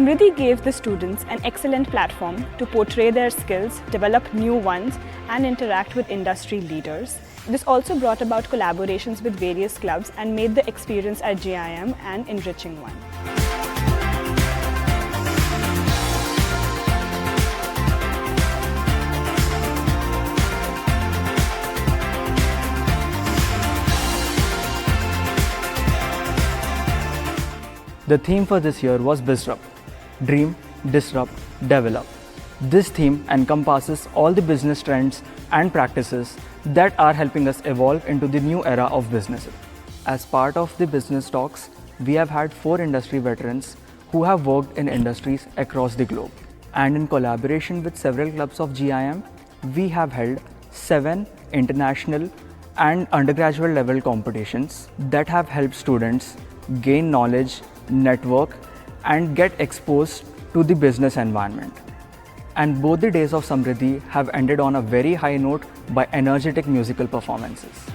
Samriddhi gave the students an excellent platform to portray their skills, develop new ones, and interact with industry leaders. This also brought about collaborations with various clubs and made the experience at GIM an enriching one. The theme for this year was Disrupt. Dream, disrupt, develop. This theme encompasses all the business trends and practices that are helping us evolve into the new era of business. As part of the business talks, we have had 4 industry veterans who have worked in industries across the globe. And in collaboration with several clubs of GIM, we have held 7 international and undergraduate level competitions that have helped students gain knowledge, network, and get exposed to the business environment. And both the days of Samriddhi have ended on a very high note by energetic musical performances.